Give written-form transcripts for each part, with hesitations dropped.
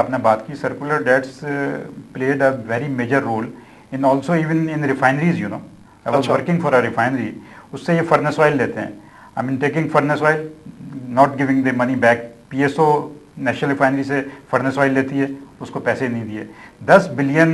आपने बात की, circular debts played a very major role in also even in refineries, you know. I was working for a refinery, उससे ये furnace oil लेते हैं, I mean taking furnace oil, not giving the money back. PSO national refinery से furnace oil लेती है, उसको पैसे नहीं दिए। 10 बिलियन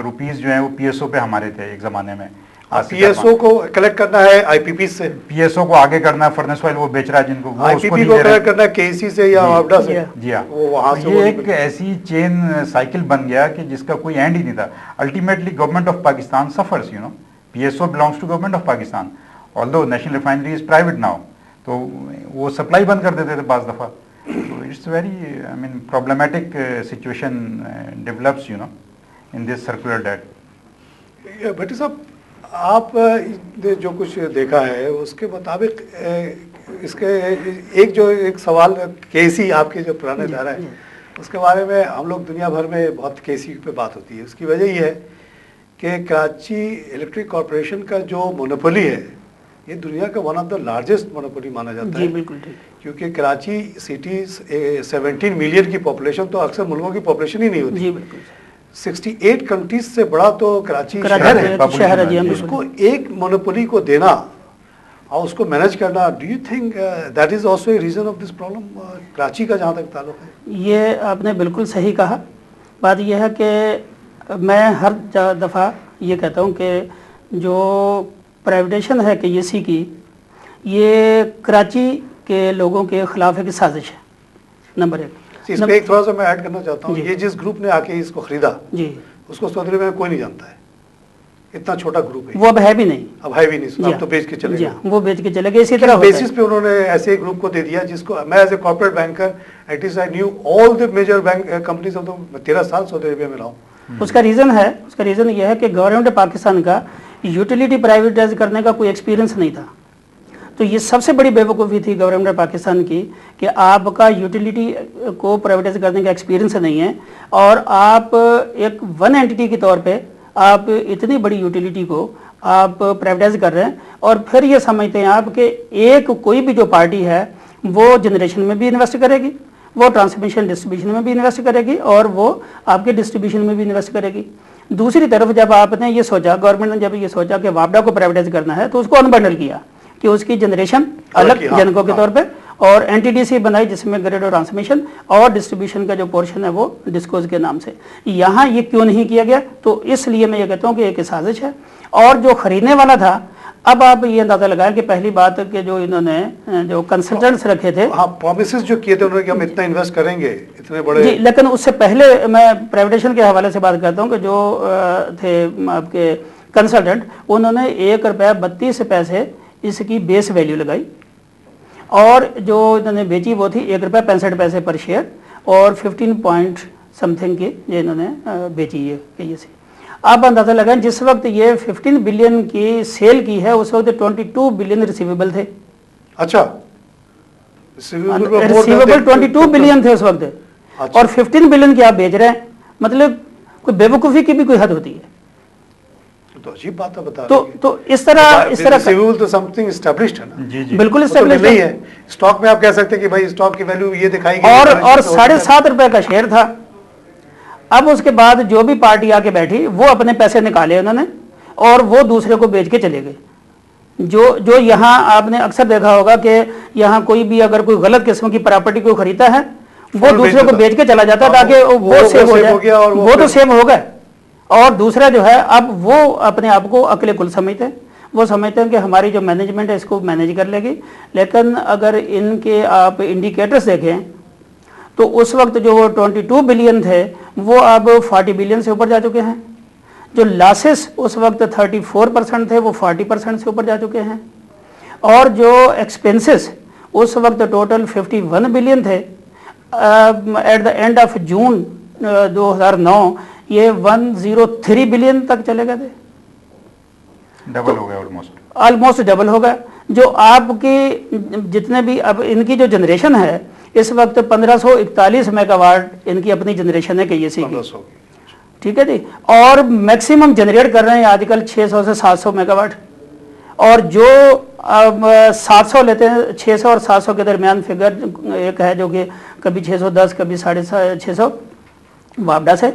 रुपीस जो है वो पीएसओ पे हमारे थे एक ज़माने में। पीएसओ को कलेक्ट करना है आईपीपी से, पीएसओ को आगे करना है, फर्नेस ऑयल वो बेच रहा है जिनको, वो आईपीपी को कलेक्ट करना है केसी से या वापडा से। जी हाँ, वो वहां से ये एक ऐसी चेन साइकिल बन गया कि जिसका कोई एंड ही नहीं था। Ultimately government of Pakistan suffers, you know. PSO belongs to government of Pakistan, although national refinery is private now, तो वो सप्लाई बंद कर देते थे बाज़ दफ़ा। तो it's very, I mean, problematic situation develops, you know, in this circular date. Bhatti sahab, आपने जो कुछ देखा है उसके मुताबिक इसके एक सवाल केसी आपके जो पुराने धारा है उसके बारे में हम लोग दुनिया भर में बहुत केसी पे बात होती है। उसकी वजह ये है कि कराची इलेक्ट्रिक कॉरपोरेशन का जो मोनोपोली है ये दुनिया का one of the largest monopoly माना जाता है। बिल्कुल, क्योंकि कराची सिटी 17 मिलियन की पॉपुलेशन, तो अक्सर मुल्कों की पॉपुलेशन ही नहीं होती। जी बिल्कुल। 68 कंट्रीज से बड़ा तो कराची शहर है, उसको एक मोनोपोली को देना और उसको मैनेज करना, do you think that is also a reason of this problem Karachi का जहाँ तक ताल्लुक है? ये आपने बिल्कुल सही कहा। बात यह है कि मैं हर दफ़ा ये कहता हूँ कि जो प्राइवेटाइजेशन है केसी की, ये कराची के लोगों के खिलाफ एक साजिश है, नंबर एक। इस पे एक थोड़ा सा मैं ऐड करना चाहता हूँ, ये जिस ग्रुप ने आके इसको खरीदा जी, उसको सऊदी अरब में कोई नहीं जानता है, इतना छोटा ग्रुप है। वो अब है भी नहीं, अब है भी नहीं, अब तो बेच के चले गए। वो बेच के चले गए। इसी तरह बेसिस पे उन्होंने ऐसे एक ग्रुप को दे दिया जिसको मैं as a corporate banker at least I knew all the major bank companies of the 13 साल सऊदी अरबिया में रहा हूँ। उसका रीज़न यह है कि गवर्नमेंट पाकिस्तान का यूटिलिटी प्राइवेटाइज करने का कोई एक्सपीरियंस नहीं था। तो ये सबसे बड़ी बेवकूफ़ी थी गवर्नमेंट पाकिस्तान की कि आपका यूटिलिटी को प्राइवेटाइज करने का एक्सपीरियंस नहीं है और आप एक वन एंटिटी के तौर पे आप इतनी बड़ी यूटिलिटी को आप प्राइवेटाइज कर रहे हैं और फिर ये समझते हैं आप कि एक कोई भी जो पार्टी है वो जनरेशन में भी इन्वेस्ट करेगी, वो ट्रांसमिशन डिस्ट्रीब्यूशन में भी इन्वेस्ट करेगी और वो आपके डिस्ट्रीब्यूशन में भी इन्वेस्ट करेगी। दूसरी तरफ जब आपने ये सोचा, गवर्नमेंट ने जब ये सोचा कि वापडा को प्राइवेटाइज करना है तो उसको अनबंडल किया कि उसकी जनरेशन अलग जनकों के तौर पे और एनटीडीसी बनाई जिसमें ग्रिड और ट्रांसमिशन और डिस्ट्रीब्यूशन का जो पोर्शन है वो डिस्कोज के नाम से। यहाँ ये क्यों नहीं किया गया? तो इसलिए मैं ये कहता हूँ कि एक साजिश है। और जो खरीदने वाला था, अब आप ये अंदाजा लगाएं कि पहली बात कि जो इन्होंने जो कंसल्टेंट्स रखे थे, हाँ, प्रॉमिसेस जो किए थे उन्होंने कि हम इतना इन्वेस्ट करेंगे, इतने बड़े जी, लेकिन उससे पहले मैं प्राइवेटाइजेशन के हवाले से बात करता हूँ कि जो थे आपके कंसल्टेंट, उन्होंने ₹1.32 इसकी बेस वैल्यू लगाई और जो इन्होंने बेची वो थी ₹1.65 पर शेयर और 15 पॉइंट समथिंग की जो इन्होंने बेची है केसी। आप अंदाजा लगाएं जिस वक्त ये 15 बिलियन की सेल की है उस वक्त 22 बिलियन रिसीवेबल थे। अच्छा, रिसीवेबल 22 बिलियन थे उस वक्त। अच्छा। और 15 बिलियन की आप बेच रहे हैं, मतलब कोई बेवकूफ़ी की भी कोई हद होती है। तो अजीब बात है, बता तो इस तरह रिसीवेबल तो समथिंग एस्टैब्लिश्ड है ना। जी जी, बिल्कुल एस्टैब्लिश्ड नहीं है। स्टॉक में आप कह सकते हैं कि भाई स्टॉक की वैल्यू ये दिखाई गई और ₹7.5 का शेयर था। अब उसके बाद जो भी पार्टी आके बैठी वो अपने पैसे निकाले उन्होंने और वो दूसरे को बेच के चले गए। जो यहाँ आपने अक्सर देखा होगा कि यहाँ कोई भी अगर कोई गलत किस्म की प्रॉपर्टी को खरीदता है वो दूसरे को बेच के चला जाता है ताकि वो सेव हो जाए, वो तो सेव हो गए। और दूसरा जो है अब वो अपने आप को अकेले कुल समझते हैं, वो समझते हैं कि हमारी जो मैनेजमेंट है इसको मैनेज कर लेगी। लेकिन अगर इनके आप इंडिकेटर्स देखें तो उस वक्त जो 22 बिलियन थे वो अब 40 बिलियन से ऊपर जा चुके हैं। जो लॉसेस उस वक्त 34% थे वो 40% से ऊपर जा चुके हैं। और जो एक्सपेंसेस उस वक्त टोटल 51 बिलियन थे, at the end of June 2009 ये 103 बिलियन तक चले गए थे। डबल हो गया, ऑलमोस्ट डबल हो गया। जो आपकी जितने भी अब इनकी जो जनरेशन है इस वक्त 1541 मेगावाट इनकी अपनी जनरेशन है केसी की, ठीक है जी। और मैक्सिमम जनरेट कर रहे हैं आजकल 600 से 700 मेगावाट। और जो अब 700 लेते हैं, 600 और 700 के दरमियान फिगर एक है जो कि कभी 610 कभी 650, वापडा से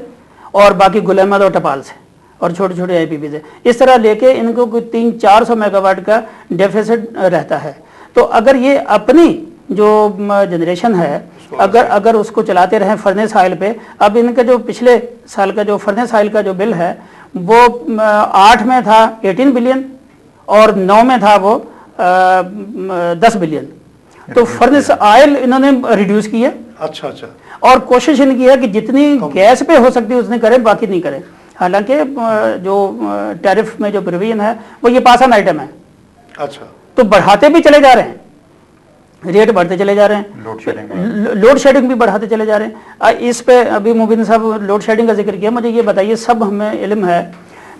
और बाकी गुल अहमद और टपाल से और छोटे छोटे आईपीपी से। इस तरह लेके इनको कोई 300-400 मेगावाट का डेफिसिट रहता है। तो अगर ये अपनी जो जनरेशन है अगर उसको चलाते रहें फर्नेस ऑयल पे, अब इनका जो पिछले साल का जो फर्नेस ऑयल का जो बिल है वो 8 में था 18 बिलियन और 9 में था वो 10 बिलियन। तो फर्नेस ऑयल इन्होंने रिड्यूस किया। अच्छा। और कोशिश इनकी है कि जितनी गैस पे हो सकती है उतनी करें, बाकी नहीं करें। हालांकि जो टैरिफ में जो प्रोविजन है वो ये पास ऑन आइटम है। अच्छा। तो बढ़ाते भी चले जा रहे हैं, रेट बढ़ते चले जा रहे हैं, लोड शेडिंग भी बढ़ाते चले जा रहे हैं। इस पे अभी मुबीन साहब लोड शेडिंग का जिक्र किया, मुझे ये बताइए, सब हमें इल्म है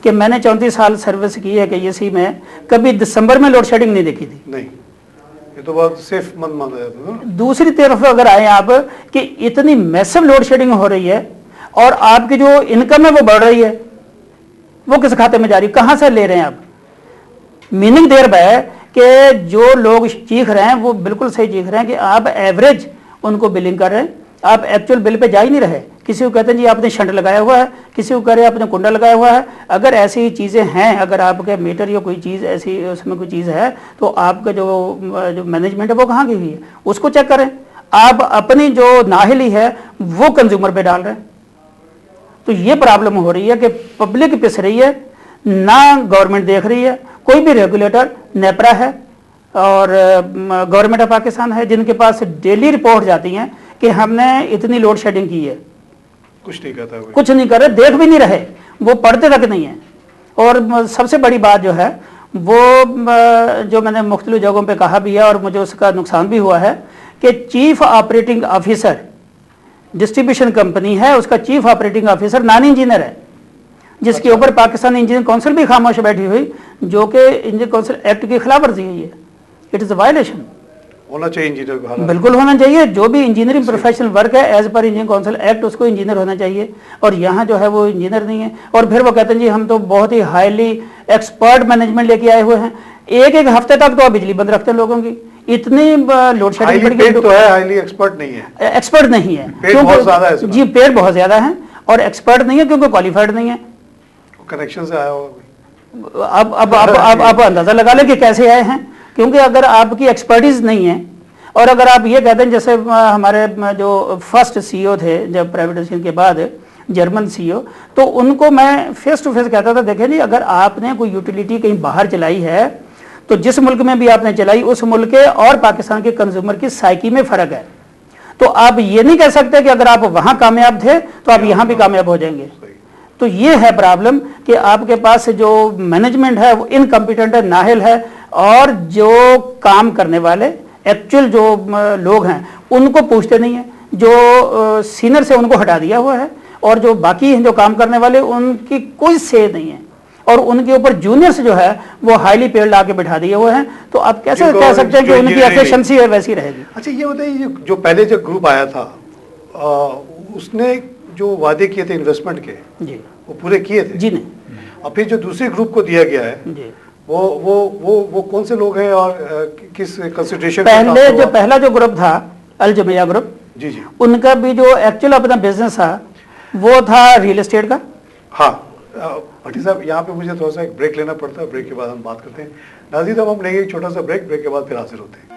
कि मैंने 34 साल सर्विस की है KEC में, कभी दिसंबर में लोड शेडिंग नहीं देखी थी। नहीं, ये तो बहुत सेफ मन माना जाता है। दूसरी तरफ अगर आए आप कि इतनी मैसिव लोड शेडिंग हो रही है और आपकी जो इनकम है वो बढ़ रही है, वो किस खाते में जा रही है, कहां से ले रहे हैं आप? मीनिंग देयर है कि जो लोग चीख रहे हैं वो बिल्कुल सही चीख रहे हैं कि आप एवरेज उनको बिलिंग कर रहे हैं, आप एक्चुअल बिल पे जा ही नहीं रहे। किसी को कहते हैं जी आपने शंट लगाया हुआ है, किसी को कह रहे हैं आपने कुंडा लगाया हुआ है। अगर ऐसी चीज़ें हैं, अगर आपके मीटर या कोई चीज़ ऐसी उसमें कोई चीज़ है तो आपका जो मैनेजमेंट है वो कहाँ की हुई है, उसको चेक करें। आप अपनी जो नाहिली है वो कंज्यूमर पे डाल रहे हैं। तो ये प्रॉब्लम हो रही है कि पब्लिक पिस रही है, ना गवर्नमेंट देख रही है। कोई भी रेगुलेटर, नेपरा है और गवर्नमेंट ऑफ पाकिस्तान है, जिनके पास डेली रिपोर्ट जाती हैं कि हमने इतनी लोड शेडिंग की है, कुछ नहीं कहता, कुछ नहीं कर रहे, देख भी नहीं रहे, वो पढ़ते तक नहीं है। और सबसे बड़ी बात जो है वो जो मैंने मुख्तलिफ जगहों पे कहा भी है और मुझे उसका नुकसान भी हुआ है कि chief operating officer distribution company है, उसका chief operating officer non engineer है, जिसके ऊपर पाकिस्तान इंजीनियर काउंसिल भी खामोश बैठी हुई, जो कि इंजीनियर काउंसिल एक्ट की खिलाफ वर्जी है। ये इट इज़ अ वायलेशन। होना चाहिए इंजीनियर को, बिल्कुल होना चाहिए। जो भी इंजीनियरिंग प्रोफेशनल वर्क है as per engineer council act उसको इंजीनियर होना चाहिए, और यहाँ जो है वो इंजीनियर नहीं है। और फिर वो कहते हैं जी हम तो बहुत ही हाईली एक्सपर्ट मैनेजमेंट लेके आए हुए हैं। एक हफ्ते तक तो बिजली बंद रखते हैं लोगों की, इतनी लोड शेडिंग बढ़ गई। तो है, हाईली एक्सपर्ट नहीं है, एक्सपर्ट नहीं है, पेड बहुत ज्यादा है जी, पेड बहुत ज्यादा है और एक्सपर्ट नहीं है क्योंकि क्वालिफाइड नहीं है, कनेक्शन से आया होगा। अब आप अंदाजा लगा लें कि कैसे आए हैं, क्योंकि अगर आपकी एक्सपर्टीज नहीं है और अगर आप ये कहते हैं जैसे हमारे जो फर्स्ट CEO थे जब प्राइवेटाइजेशन के बाद, जर्मन CEO, तो उनको मैं फेस टू फेस कहता था देखें जी अगर आपने कोई यूटिलिटी कहीं बाहर चलाई है तो जिस मुल्क में भी आपने चलाई उस मुल्क के और पाकिस्तान के कंज्यूमर की साइकी में फर्क है। तो आप ये नहीं कह सकते कि अगर आप वहां कामयाब थे तो आप यहां भी कामयाब हो जाएंगे। तो ये है प्रॉब्लम कि आपके पास जो मैनेजमेंट है वो इनकम्पिटेंट है, नाहिल है, और जो काम करने वाले एक्चुअल जो लोग हैं उनको पूछते नहीं है। जो सीनियर से उनको हटा दिया हुआ है और जो बाकी हैं जो काम करने वाले उनकी कोई से नहीं है, और उनके ऊपर जूनियर्स जो है वो हाईली पेड ला के बैठा दिए हुए हैं। तो आप कैसे कह सकते हैं कि उनकी एफिशिएंसी है वैसी रहेगी। अच्छा ये बताइए, जो पहले जो ग्रुप आया था उसने जो वादे किए थे इन्वेस्टमेंट के जी वो पूरे किए थे? जी नहीं। और फिर जो दूसरे ग्रुप को दिया गया है जी, वो कौन से लोग हैं और किस कंसिडरेशन? पहला जो ग्रुप था अल जमिया ग्रुप, जी, उनका भी जो एक्चुअल अपना बिजनेस था वो था रियल एस्टेट का। हाँ भट्टी साहब, यहाँ पे मुझे थोड़ा सा एक ब्रेक लेना पड़ता है, ब्रेक के बाद हम बात करते हैं। नाज़रीन, अब हम लेंगे एक छोटा सा ब्रेक के बाद फिर हाजिर होते हैं।